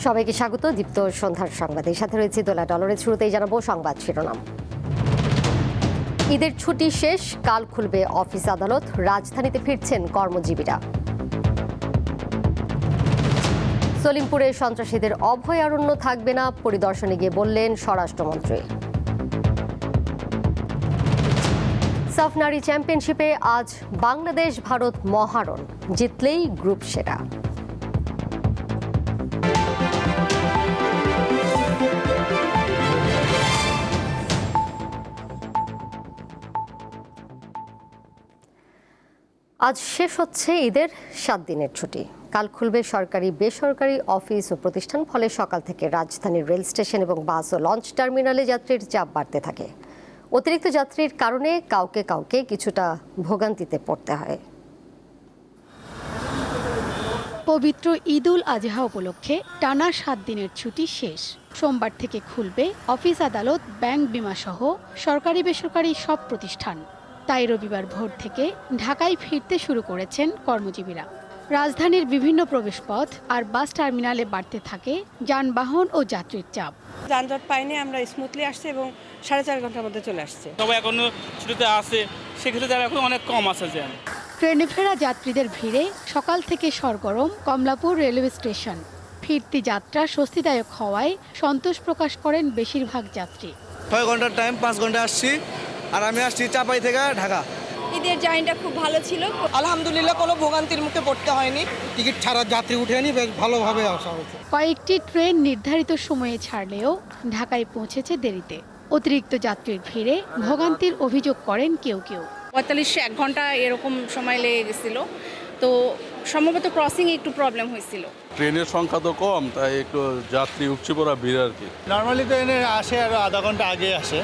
সবাইকে স্বাগত দীপ্ত সন্ধ্যার সংবাদে। সাথে রয়েছে দোলা ডলারের। শুরুতেই জানাবো সংবাদ শিরোনাম। ঈদের ছুটি শেষ, কাল খুলবে অফিস আদালত, রাজধানীতে ফিরছেন কর্মজীবীরা। সলিমপুরে সন্ত্রাসীদের অভয়ারণ্য থাকবে না, পরিদর্শনে গিয়ে বললেন স্বরাষ্ট্রমন্ত্রী। সাফ নারী চ্যাম্পিয়নশিপে আজ বাংলাদেশ ভারত মহারণ, জিতলেই গ্রুপ সেরা। আজ শেষ হচ্ছে ঈদের 7 দিনের ছুটি। কাল খুলবে সরকারি বেসরকারি অফিস ও প্রতিষ্ঠান। ফলে সকাল থেকে রাজধানীর রেল স্টেশন এবং বাস ও লঞ্চ টার্মিনালে যাত্রীর চাপ বাড়তে থাকে। অতিরিক্ত যাত্রীর কারণে কাউকে কাউকে কিছুটা ভোগান্তিতে পড়তে হয়। পবিত্র ঈদ উল আজহা উপলক্ষে টানা 7 দিনের ছুটি শেষ। সোমবার থেকে খুলবে অফিস আদালত, ব্যাংক, বিমা সহ সরকারি বেসরকারি সব প্রতিষ্ঠান। তাই রবিবার ভোর থেকে ঢাকায় ফিরতে শুরু করেছেন কর্মজীবীরা। রাজধানীর বিভিন্ন প্রবেশপথ আর বাস টার্মিনালে বাড়তে থাকে যানবাহন ও যাত্রীর চাপ। যানজট পাইনি, আমরা স্মুথলি আসছি এবং 4.5 ঘন্টার মধ্যে চলে আসছে। তবে এখনো ছুটিতে আসে, সেক্ষেত্রে তারা এখন অনেক কম আসে জ্যাম। ট্রেনে ফেরা যাত্রীদের ভিড়ে সকাল থেকে সরগরম কমলাপুর রেলওয়ে স্টেশন। ফিরতি যাত্রা স্বস্তিদায়ক হওয়ায় সন্তোষ প্রকাশ করেন বেশিরভাগ যাত্রী। 6 ঘন্টার টাইম, 5 ঘন্টা আসছি, আর আমি আসছি চাপাই থেকে ঢাকা। ঈদের জার্নিটা খুব ভালো ছিল, আলহামদুলিল্লাহ কোনো ভোগান্তির মুখে পড়তে হয়নি। টিকিট ছাড়া যাত্রী উঠেনি, বেশ ভালোভাবে আসা হয়েছে। কয়েকটি ট্রেন নির্ধারিত সময়ে ছাড়লেও ঢাকায় পৌঁছেছে দেরিতে। অতিরিক্ত যাত্রীর ভিড়ে ভোগান্তির অভিযোগ করেন কেউ কেউ। 45-1 ঘন্টা এরকম সময় লেগে গেছিল, তো সম্ভবত ক্রসিং একটু প্রবলেম হয়েছিল। ট্রেনের সংখ্যা তো কম, তাই একটু যাত্রী উপচে পড়া ভিড় আর কি। নর্মালি তো এনে আসে আরো আধা ঘন্টা আগে আসে,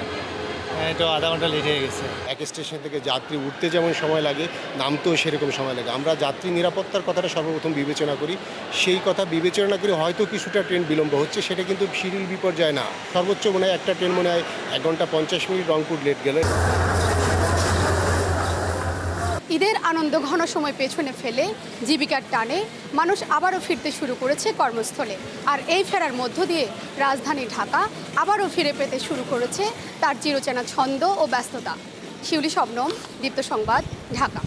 তো আধা ঘন্টা লেট হয়ে গেছে। এক স্টেশন থেকে যাত্রী উঠতে যেমন সময় লাগে, নামতেও সেরকম সময় লাগে। আমরা যাত্রী নিরাপত্তার কথাটা সর্বপ্রথম বিবেচনা করি। সেই কথা বিবেচনা করে হয়তো কিছুটা ট্রেন বিলম্ব হচ্ছে, সেটা কিন্তু শিডিউল বিপর্যয় না। সর্বোচ্চ মনে হয় একটা ট্রেন মনে হয় 1 ঘন্টা 50 মিনিট রংপুর লেট গেলে। ঈদের আনন্দ ঘন সময় পেছনে ফেলে জীবিকার টানে মানুষ আবারও ফিরতে শুরু করেছে কর্মস্থলে। আর এই ফেরার মধ্য দিয়ে রাজধানী ঢাকা আবারও ফিরে পেতে শুরু করেছে তার চিরচেনা ছন্দ ও ব্যস্ততা। শিউলি শবনম, দীপ্ত সংবাদ, ঢাকা।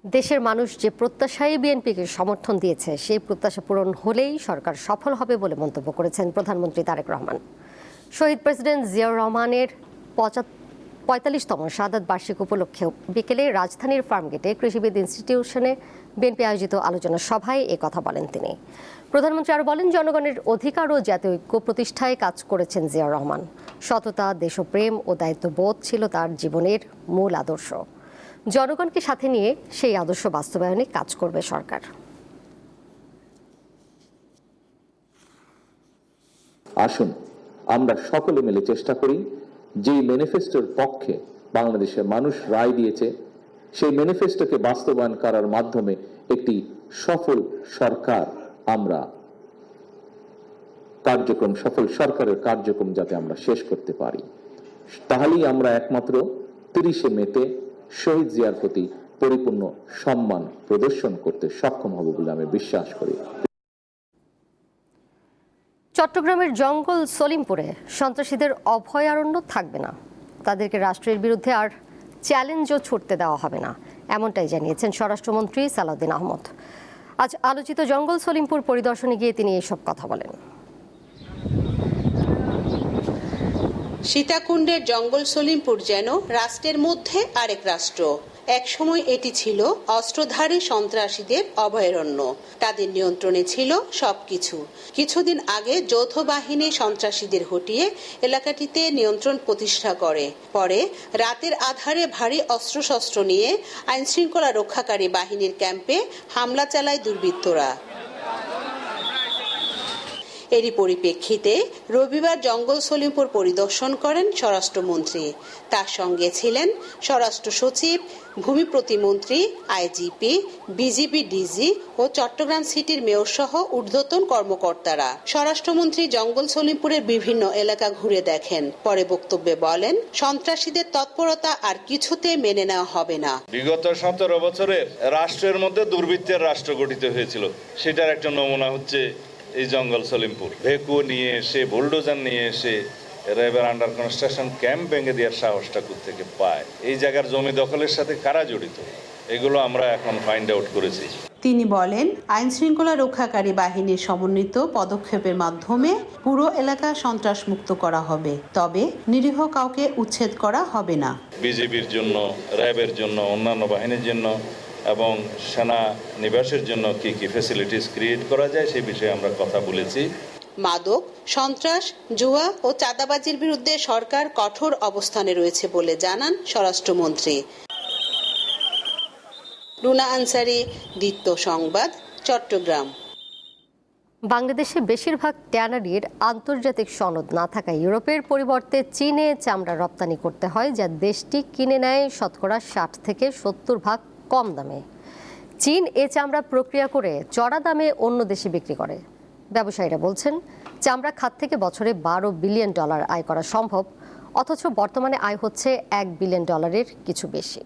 দেশের মানুষ যে প্রত্যাশায় বিএনপিকে সমর্থন দিয়েছে, সেই প্রত্যাশা পূরণ হলেই সরকার সফল হবে বলে মন্তব্য করেছেন প্রধানমন্ত্রী তারেক রহমান। শহীদ প্রেসিডেন্ট জিয়াউর রহমানের 45তম শাহাদাত বার্ষিক উপলক্ষে বিকেলে রাজধানীর ফার্মগেটে কৃষিবিদ ইনস্টিটিউশনে বিএনপি আয়োজিত আলোচনা সভায় কথা বলেন তিনি। প্রধানমন্ত্রী আরও বলেন, জনগণের অধিকার ও জাতীয় ঐক্য প্রতিষ্ঠায় কাজ করেছেন জিয়াউর রহমান। সততা, দেশপ্রেম ও দায়িত্ববোধ ছিল তার জীবনের মূল আদর্শ। জনগণকে সাথে নিয়ে সেই আদর্শ বাস্তবায়নে কাজ করবে সরকার। আসুন আমরা সকলে মিলে চেষ্টা করি যে ম্যানিফেস্টোর পক্ষে বাংলাদেশের মানুষ রায় দিয়েছে, সেই ম্যানিফেস্টোকে বাস্তবায়ন করার মাধ্যমে একটি সফল সরকার আমরা সফল সরকারের কার্যক্রম যাতে আমরা শেষ করতে পারি। তাহলেই আমরা একমাত্র 30শে মেতে শহীদ জিয়ার প্রতি পরিপূর্ণ সম্মান প্রদর্শন করতে সক্ষম হব বলে আমি বিশ্বাস করি। চট্টগ্রামের জঙ্গল সলিমপুরে সন্ত্রাসীদের অভয়ারণ্য থাকবে না, তাদেরকে রাষ্ট্রের বিরুদ্ধে আর চ্যালেঞ্জও ছুটতে দেওয়া হবে না, এমনটাই জানিয়েছেন স্বরাষ্ট্রমন্ত্রী সালাউদ্দিন আহমদ। আজ আলোচিত জঙ্গল সলিমপুর পরিদর্শনে গিয়ে তিনি এসব কথা বলেন। সীতাকুণ্ডের জঙ্গল সলিমপুর যেন রাষ্ট্রের মধ্যে আরেক রাষ্ট্র। একসময় এটি ছিল অস্ত্রধারী সন্ত্রাসীদের অভয়ারণ্য। তাদের নিয়ন্ত্রণে ছিল সবকিছু। কিছুদিন আগে যৌথ বাহিনী সন্ত্রাসীদের হটিয়ে এলাকাটিতে নিয়ন্ত্রণ প্রতিষ্ঠা করে। পরে রাতের আধারে ভারী অস্ত্রশস্ত্র নিয়ে আইনশৃঙ্খলা রক্ষাকারী বাহিনীর ক্যাম্পে হামলা চালায় দুর্বৃত্তরা। এরই পরিপ্রেক্ষিতে রবিবার জঙ্গল সলিমপুর পরিদর্শন করেন স্বরাষ্ট্রমন্ত্রী। তার সঙ্গে ছিলেন স্বরাষ্ট্র সচিব, ভূমি প্রতিমন্ত্রী, আইজিপি, বিজিবি ডিজি ও চট্টগ্রাম সিটির মেয়র সহ ঊর্ধ্বতন কর্মকর্তারা। স্বরাষ্ট্রমন্ত্রী জঙ্গল সলিমপুরের বিভিন্ন এলাকা ঘুরে দেখেন। পরে বক্তব্যে বলেন, সন্ত্রাসীদের তৎপরতা আর কিছুতে মেনে নেওয়া হবে না। বিগত 17 বছরের রাষ্ট্রের মধ্যে দুর্বৃত্তের রাষ্ট্র গঠিত হয়েছিল, সেটার একটা নমুনা হচ্ছে এই জঙ্গল সলিমপুর। ভেকু নিয়ে এসে, বুলডোজার নিয়ে এসে র্যাবের আন্ডার কনস্ট্রাকশন ক্যাম্প ভেঙে দেওয়ার সাহসটা থেকে পায়। এই জায়গার জমি দখলের সাথে কারা জড়িত, এগুলো আমরা এখন ফাইন্ড আউট করেছি। তিনি বলেন, আইন শৃঙ্খলা রক্ষাকারী বাহিনীর সমন্বিত পদক্ষেপের মাধ্যমে পুরো এলাকা সন্ত্রাস মুক্ত করা হবে, তবে নিরীহ কাউকে উচ্ছেদ করা হবে না। বিজিবির জন্য, র্যাবের জন্য, অন্যান্য বাহিনীর জন্য এবং সেনা নিবাসের জন্য কি কি ফ্যাসিলিটিস ক্রিয়েট করা যায় সেই বিষয়ে আমরা কথা বলেছি। মাদক, সন্ত্রাস, জুয়া ও চাঁদাবাজির বিরুদ্ধে সরকার কঠোর অবস্থানে রয়েছে বলে জানান স্বরাষ্ট্রমন্ত্রী। রুনা আনসারি, দীপ্ত সংবাদ, চট্টগ্রাম। বাংলাদেশে বেশিরভাগ ট্যানারির আন্তর্জাতিক সনদ না থাকায় ইউরোপের পরিবর্তে চীনে চামড়া রপ্তানি করতে হয়, যা দেশটি কিনে নেয় শতকরা 60 থেকে 70% কম দামে। চীন এ চামড়া প্রক্রিয়া করে চড়া দামে অন্য দেশে বিক্রি করে। ব্যবসায়ীরা বলছেন, চামড়া খাত থেকে বছরে $12 বিলিয়ন আয় করা সম্ভব, অথচ বর্তমানে আয় হচ্ছে $1 বিলিয়ন কিছু বেশি।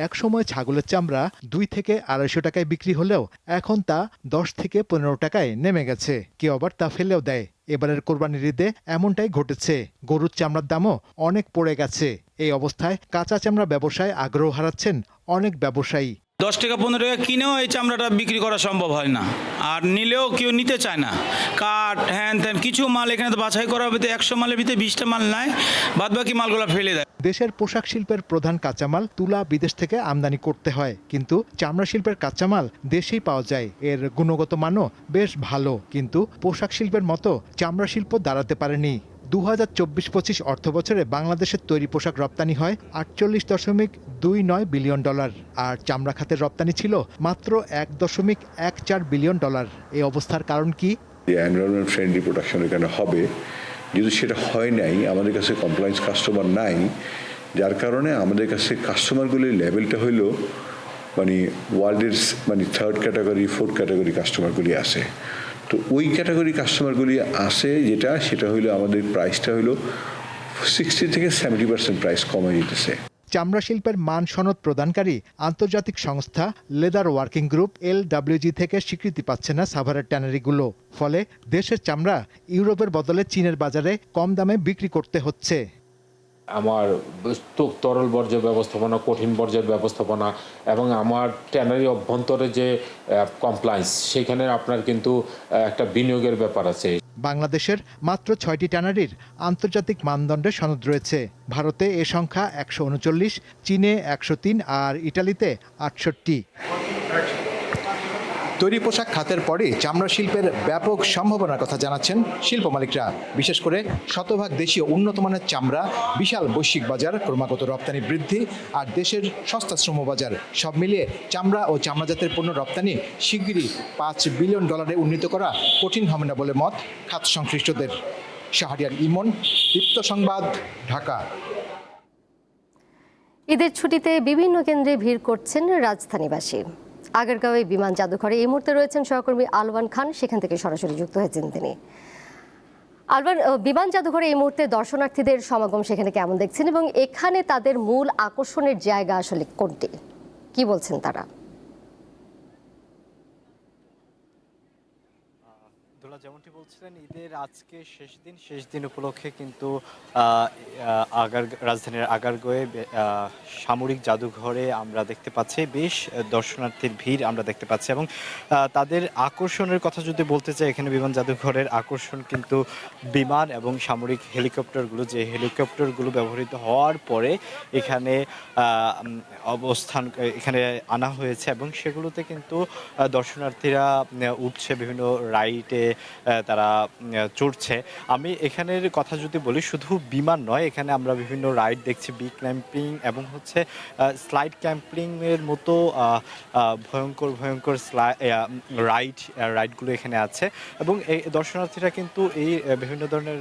এক সময় ছাগলের চামড়া 2 থেকে 250 টাকায় বিক্রি হলেও এখন তা 10 থেকে 15 টাকায় নেমে গেছে। কেউ আবার তা ফেলেও দেয়। এবারের কোরবানির ঈদে এমনটাই ঘটেছে। গরুর চামড়ার দামও অনেক পড়ে গেছে। এই অবস্থায় কাঁচা চামড়া ব্যবসায় আগ্রহ হারাচ্ছেন অনেক ব্যবসায়ী। 10 টাকা 15 টাকা কিনেও এই চামড়াটা বিক্রি করা সম্ভব হয় না, আর নিলেও কেউ নিতে চায় না। কাঠ, হ্যান ত্যান কিছু মাল এখানে তো বাছাই করা হবে, 100 মালের ভিতরে 20টা মাল নেয়, বাদ বাকি মালগুলো ফেলে দেয়। দেশের পোশাক শিল্পের প্রধান কাঁচামাল তুলা বিদেশ থেকে আমদানি করতে হয়, কিন্তু চামড়া শিল্পের কাঁচামাল দেশেই পাওয়া যায়। এর গুণগত মানও বেশ ভালো, কিন্তু পোশাক শিল্পের মতো চামড়া শিল্প দাঁড়াতে পারেনি। 2024-25 অর্থবছরে বাংলাদেশের তৈরি পোশাক রপ্তানি হয় $48.29 বিলিয়ন, আর চামড়া খাতের রপ্তানি ছিল মাত্র $1.14 বিলিয়ন। এই অবস্থার কারণ কি? এনভায়রনমেন্ট ফ্রেন্ডলি প্রোডাকশন এখানে হবে, যদি সেটা হয় নাই, আমাদের কাছে কমপ্লায়েন্স কাস্টমার নাই, যার কারণে আমাদের কাছে কাস্টমারগুলির লেভেলটা হইল ওয়ার্ল্ডের 3rd ক্যাটাগরি 4th ক্যাটাগরি কাস্টমারগুলি আসে। তো ওই ক্যাটাগরি কাস্টমারগুলি আসে, সেটা হইলো আমাদের প্রাইসটা হইলো 60 থেকে 70% প্রাইস কমে যেতেছে। চামড়া শিল্পের মান সনদ প্রদানকারী আন্তর্জাতিক সংস্থা লেদার ওয়ার্কিং গ্রুপ LWG থেকে স্বীকৃতি পাচ্ছে না সাভারের ট্যানারিগুলো। ফলে দেশের চামড়া ইউরোপের বদলে চীনের বাজারে কম দামে বিক্রি করতে হচ্ছে। আমার তরল বর্জ্য ব্যবস্থাপনা, কঠিন বর্জ্যের ব্যবস্থাপনা এবং আমার ট্যানারি অভ্যন্তরে যে কমপ্লায়েন্স, সেখানে আপনার কিন্তু একটা বিনিয়োগের ব্যাপার আছে। বাংলাদেশের মাত্র 6টি ট্যানারির আন্তর্জাতিক মানদণ্ডের সনদ রয়েছে। ভারতে এ সংখ্যা 139, চীনে 103 আর ইটালিতে 68। তৈরি পোশাক খাতের পরে চামড়া শিল্পের ব্যাপক সম্ভাবনার কথা জানাচ্ছেন শিল্প মালিকরা। বিশেষ করে শতভাগ দেশীয় উন্নত মানের চামড়া, বিশাল বৈশ্বিক বাজার, ক্রমাগত রপ্তানি বৃদ্ধি আর দেশের সস্তা শ্রম বাজার, সব মিলিয়ে চামড়া ও চামড়াজাতের পণ্য রপ্তানি শিগগিরই $5 বিলিয়ন উন্নীত করা কঠিন হবে না বলে মত খাত সংশ্লিষ্টদের। শাহরিয়ার ইমন, দীপ্ত সংবাদ, ঢাকা। ঈদের ছুটিতে বিভিন্ন কেন্দ্রে ভিড় করছেন রাজধানীবাসী। আগারগাঁওয়ে বিমান জাদুঘরে এই মুহূর্তে রয়েছেন সহকর্মী আলওয়ান খান, সেখান থেকে সরাসরি যুক্ত হয়েছেন তিনি। আলওয়ান, বিমান জাদুঘরে এই মুহূর্তে দর্শনার্থীদের সমাগম সেখানে কেমন দেখছেন, এবং এখানে তাদের মূল আকর্ষণের জায়গা আসলে কোনটি, কি বলছেন তারা? যেমনটি বলছিলেন, ঈদের আজকে শেষ দিন উপলক্ষে কিন্তু রাজধানীর আগারগাঁওয়ে সামরিক জাদুঘরে আমরা দেখতে পাচ্ছি বেশ দর্শনার্থীর ভিড় আমরা দেখতে পাচ্ছি। এবং তাদের আকর্ষণের কথা যদি বলতে চাই, এখানে বিমান জাদুঘরের আকর্ষণ কিন্তু বিমান এবং সামরিক হেলিকপ্টারগুলো, যে হেলিকপ্টারগুলো ব্যবহৃত হওয়ার পরে এখানে এখানে আনা হয়েছে এবং সেগুলোতে কিন্তু দর্শনার্থীরা উঠছে, বিভিন্ন রাইডে তারা চড়ছে। আমি এখানের কথা যদি বলি, শুধু বিমান নয়, এখানে আমরা বিভিন্ন রাইড দেখছি, বি ক্ল্যাম্পিং এবং হচ্ছে স্লাইড ক্যাম্পিংয়ের মতো ভয়ঙ্কর ভয়ঙ্কর রাইডগুলো এখানে আছে এবং এই দর্শনার্থীরা কিন্তু এই বিভিন্ন ধরনের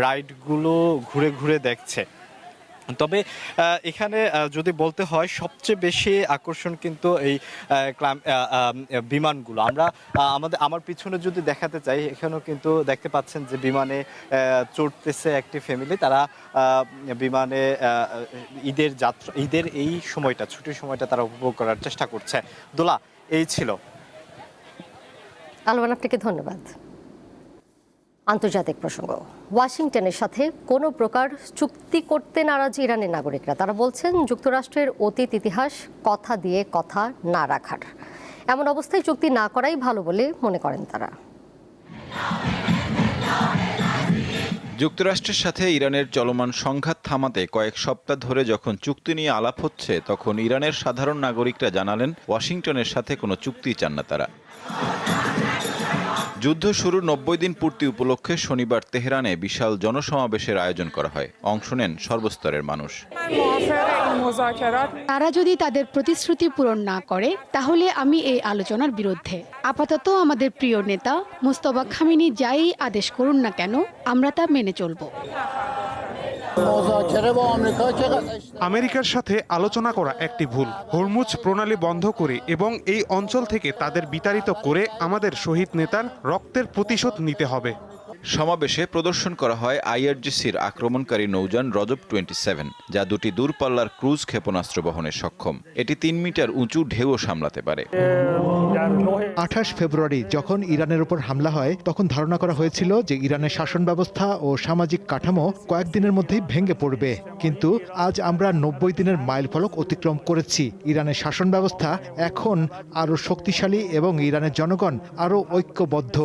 রাইডগুলো ঘুরে ঘুরে দেখছে। তবে এখানে যদি বলতে হয় সবচেয়ে বেশি আকর্ষণ কিন্তু এই বিমানগুলো। আমার পিছনে যদি দেখাতে চাই, এখানেও কিন্তু দেখতে পাচ্ছেন যে বিমানে চড়তেছে একটি ফ্যামিলি। তারা বিমানে ঈদের এই সময়টা, ছুটির সময়টা তারা উপভোগ করার চেষ্টা করছে। দোলা, এই ছিল। আলমান, আপনাকে ধন্যবাদ। আন্তর্জাতিক প্রসঙ্গ, ওয়াশিংটনের সাথে কোনো প্রকার চুক্তি করতে নারাজ ইরানের নাগরিকরা। তারা বলছেন যুক্তরাষ্ট্রের অতীত ইতিহাস কথা দিয়ে কথা না রাখার, এমন অবস্থায় চুক্তি না করাই ভালো বলে মনে করেন তারা। যুক্তরাষ্ট্রের সাথে ইরানের চলমান সংঘাত থামাতে কয়েক সপ্তাহ ধরে যখন চুক্তি নিয়ে আলাপ হচ্ছে, তখন ইরানের সাধারণ নাগরিকরা জানালেন ওয়াশিংটনের সাথে কোনো চুক্তি চান না তারা। যুদ্ধ শুরুর 90 দিন পূর্তি উপলক্ষে শনিবার তেহরানে বিশাল জনসমাবেশের আয়োজন করা হয়। অংশ নেন সর্বস্তরের মানুষ। তারা যদি তাদের প্রতিশ্রুতি পূরণ না করে তাহলে আমি এই আলোচনার বিরুদ্ধে। আপাতত আমাদের প্রিয় নেতা মুস্তফা খামেনি যাই আদেশ করুন না কেন, আমরা তা মেনে চলব। আমেরিকার সাথে আলোচনা করা একটি ভুল। হরমুজ প্রণালী বন্ধ করে এবং এই অঞ্চল থেকে তাদের বিতাড়িত করে আমাদের শহীদ নেতার রক্তের প্রতিশোধ নিতে হবে। সমাবেশে প্রদর্শন করা হয় আইআরজিসির আক্রমণকারী নৌযান রজব 27, যা দুটি দূরপাল্লার ক্রুজ ক্ষেপণাস্ত্র বহনে সক্ষম। এটি 3 মিটার উঁচু ঢেউও সামলাতে পারে। 28 ফেব্রুয়ারি যখন ইরানের উপর হামলা হয়, তখন ধারণা করা হয়েছিল যে ইরানের শাসন ব্যবস্থা ও সামাজিক কাঠামো কয়েকদিনের মধ্যেই ভেঙে পড়বে। কিন্তু আজ আমরা 90 দিনের মাইলফলক অতিক্রম করেছি। ইরানের শাসন ব্যবস্থা এখন আরও শক্তিশালী এবং ইরানের জনগণ আরও ঐক্যবদ্ধ।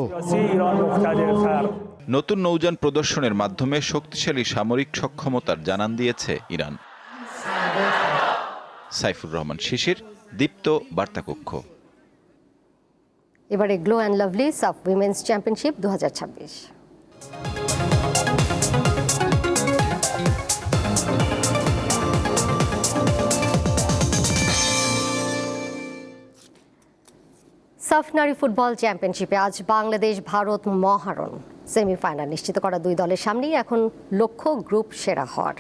নতুন নৌযান প্রদর্শনের মাধ্যমে শক্তিশালী সামরিক সক্ষমতার জানান দিয়েছে ইরান। সাইফুর রহমান শিশির, দীপ্ত বার্তাকক্ষ। এবারে গ্লো অ্যান্ড লাভলি সাফ উইমেন্স চ্যাম্পিয়নশিপ 2026। সাফ নারী ফুটবল চ্যাম্পিয়নশিপে আজ বাংলাদেশ ভারত মহারণ। সেমিফাইনাল নিশ্চিত করা দুই দলের সামনেই এখন লক্ষ্য গ্রুপ সেরা হওয়ার।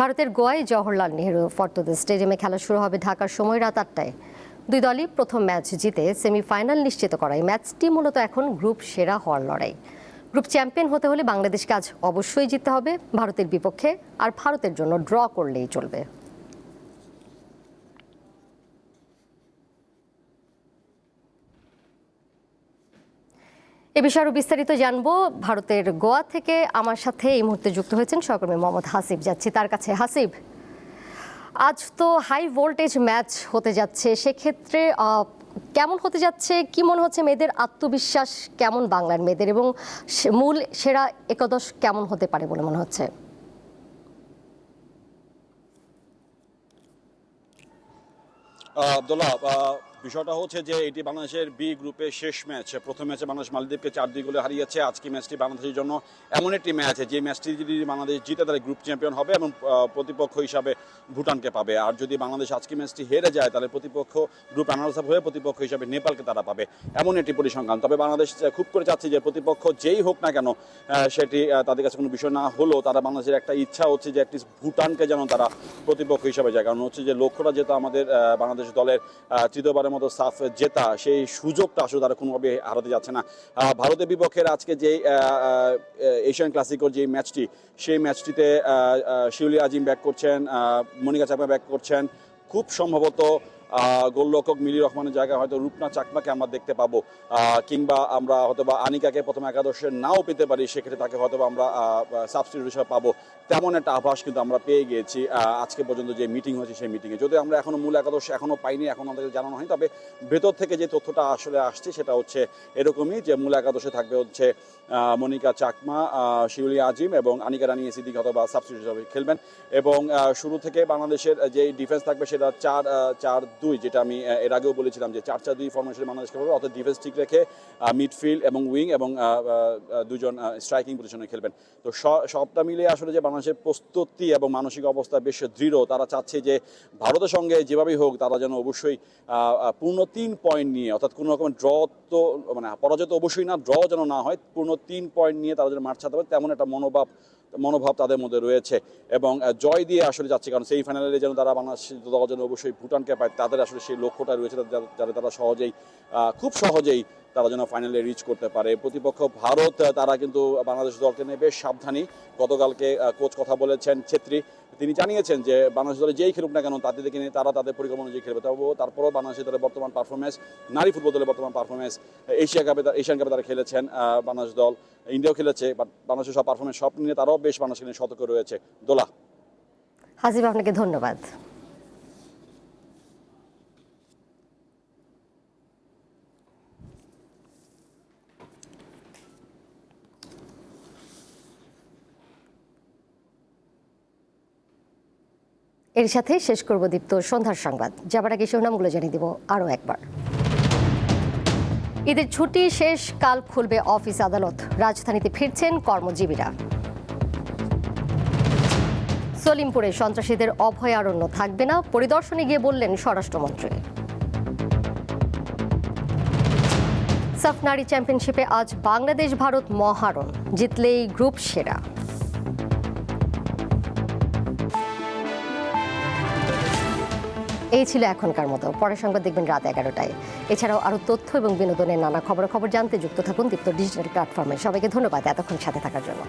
ভারতের গোয়ায় জওহরলাল নেহরু ফরতুদ স্টেডিয়ামে খেলা শুরু হবে ঢাকার সময় রাত 8টায়। দুই দলই প্রথম ম্যাচ জিতে সেমিফাইনাল নিশ্চিত করায় ম্যাচটি মূলত এখন গ্রুপ সেরা হওয়ার লড়াই। গ্রুপ চ্যাম্পিয়ন হতে হলে বাংলাদেশকে আজ অবশ্যই জিততে হবে ভারতের বিপক্ষে, আর ভারতের জন্য ড্র করলেই চলবে। এ বিষয়ে আরও বিস্তারিত জানবো। ভারতের গোয়া থেকে আমার সাথে এই মুহূর্তে যুক্ত হয়েছেন সহকর্মী মোহাম্মদ হাসিব। যাচ্ছি তার কাছে। হাসিব, আজ তো হাই ভোল্টেজ ম্যাচ হতে যাচ্ছে, সেক্ষেত্রে কেমন হতে যাচ্ছে, কি মনে হচ্ছে মেয়েদের আত্মবিশ্বাস কেমন বাংলার মেয়েদের, এবং মূল সেরা একাদশ কেমন হতে পারে বলে মনে হচ্ছে? আব্দুল্লাহ, বিষয়টা হচ্ছে যে এটি বাংলাদেশের বি গ্রুপের শেষ ম্যাচ। প্রথম ম্যাচে বাংলাদেশ মালদ্বীপকে 4-2 গোলে হারিয়েছে। আজকে ম্যাচটি বাংলাদেশের জন্য এমন একটি ম্যাচ, যে ম্যাচটি যদি বাংলাদেশ জিতে তাহলে গ্রুপ চ্যাম্পিয়ন হবে এবং প্রতিপক্ষ হিসাবে ভুটানকে পাবে। আর যদি বাংলাদেশ আজকে ম্যাচটি হেরে যায় তাহলে প্রতিপক্ষ গ্রুপ রানার্স আপ হয়ে প্রতিপক্ষ হিসাবে নেপালকে তারা পাবে, এমন একটি পরিসংখ্যান। তবে বাংলাদেশ খুব করে চাচ্ছে যে প্রতিপক্ষ যেই হোক না কেন সেটি তাদের কাছে কোনো বিষয় না হলেও তারা বাংলাদেশের একটা ইচ্ছা হচ্ছে যে অ্যাটলিস্ট ভুটানকে যেন তারা প্রতিপক্ষ হিসাবে যায়। কারণ হচ্ছে যে লক্ষ্যটা যেহেতু আমাদের বাংলাদেশ দলের তৃতীয়বারের মতো সাফ জেতা, সেই সুযোগটা আসলে তারা কোনোভাবে হারাতে যাচ্ছে না। ভারতের বিপক্ষের আজকে যে এশিয়ান ক্লাসিকোর যে ম্যাচটি, সেই ম্যাচটিতে শিউলি আজিম ব্যাক করছেন, মনিকা চাকমা ব্যাক করছেন। খুব সম্ভবত গোলরক্ষক মিলি রহমানের জায়গায় হয়তো রূপনা চাকমাকে আমরা দেখতে পাবো, কিংবা আমরা হয়তো বা আনিকাকে প্রথম একাদশে নাও পেতে পারি, সেক্ষেত্রে তাকে হয়তো আমরা সাবস্টিটিউট হিসেবে পাবো। তেমন একটা আভাস কিন্তু আমরা পেয়ে গিয়েছি আজকে পর্যন্ত যে মিটিং হয়েছে সেই মিটিংয়ে। যদি আমরা এখনো মূল একাদশ এখনো পাইনি, এখন আমাদের জানানো হয়, তবে ভেতর থেকে যে তথ্যটা আসলে আসছে সেটা হচ্ছে এরকমই, যে মূল একাদশে থাকবে হচ্ছে মনিকা চাকমা, শিউলি আজিম এবং আনিকা রানী সিদ্দিক অথবা সাবস্টিটিউট হিসেবে খেলবেন। এবং শুরু থেকে বাংলাদেশের যে ডিফেন্স থাকবে সেটা 4-4-2, যেটা আমি এর আগেও বলেছিলাম যে 4-4-2 ফরমেশনে বাংলাদেশকে পাবে, অর্থাৎ ডিফেন্স ঠিক রেখে মিডফিল্ড এবং উইং এবং দুজন স্ট্রাইকিং পজিশনে খেলবেন। তো সবটা মিলিয়ে আসলে যে বাংলাদেশ বাংলাদেশের প্রস্তুতি এবং মানসিক অবস্থা বেশ দৃঢ়। তারা চাচ্ছে যে ভারতের সঙ্গে যেভাবেই হোক তারা যেন অবশ্যই পূর্ণ 3 পয়েন্ট নিয়ে, অর্থাৎ কোনো রকমের ড্র তো মানে পরাজয় তো অবশ্যই না, ড্র যেন না হয়, পূর্ণ 3 পয়েন্ট নিয়ে তারা যেন মাঠ ছাড়তে পারে তেমন একটা মনোভাব তাদের মধ্যে রয়েছে এবং জয় দিয়ে আসলে যাচ্ছে। কারণ সেমিফাইনালে যেন তারা বাংলাদেশ দল যেন অবশ্যই ভুটানকে পায়, তাদের আসলে সেই লক্ষ্যটা রয়েছে যাতে তারা খুব সহজেই তারা যেন ফাইনালে রিচ করতে পারে। প্রতিপক্ষ ভারত, তারা কিন্তু বাংলাদেশ দলকে নিয়ে বেশ সাবধানী। গতকালকে কোচ কথা বলেছেন ছেত্রী, তিনি জানিয়েছেন যে বাংলাদেশ দলে যেই খেলুক না কেন তাদেরকে নিয়ে তারা তাদের পরিকল্পনা অনুযায়ী খেলবে। তারপরও বাংলাদেশের দলের বর্তমান পারফরমেন্স, নারী ফুটবল দলের বর্তমান পারফরমেন্স, এশিয়ান কাপে তারা খেলেছেন, বাংলাদেশ দল ইন্ডিয়াও খেলেছে, বাট বাংলাদেশের সব পারফরমেন্স সব নিয়ে তারাও বেশ বাংলাদেশকে নিয়ে সতর্ক রয়েছে। দোলা। হাসিব, আপনাকে ধন্যবাদ। এর সাথে শেষ করব দীপ্ত সন্ধ্যার সংবাদ। যাবার আগে শিরোনামগুলো জানিয়ে দিব আরও একবার। ঈদের ছুটি শেষ, কাল খুলবে অফিস আদালত, রাজধানীতে ফিরছেন কর্মজীবীরা। সলিমপুরে সন্ত্রাসীদের অভয়ারণ্য থাকবে না, পরিদর্শনে গিয়ে বললেন স্বরাষ্ট্রমন্ত্রী। সাফ নারী চ্যাম্পিয়নশিপে আজ বাংলাদেশ ভারত মহারণ, জিতলেই গ্রুপ সেরা। এই ছিল এখনকার মতো। পরের সংবাদ দেখবেন রাত 11টায়। এছাড়াও আরও তথ্য এবং বিনোদনের নানা খবরাখবর জানতে যুক্ত থাকুন দীপ্ত ডিজিটাল প্ল্যাটফর্মে। সবাইকে ধন্যবাদ এতক্ষণ সাথে থাকার জন্য।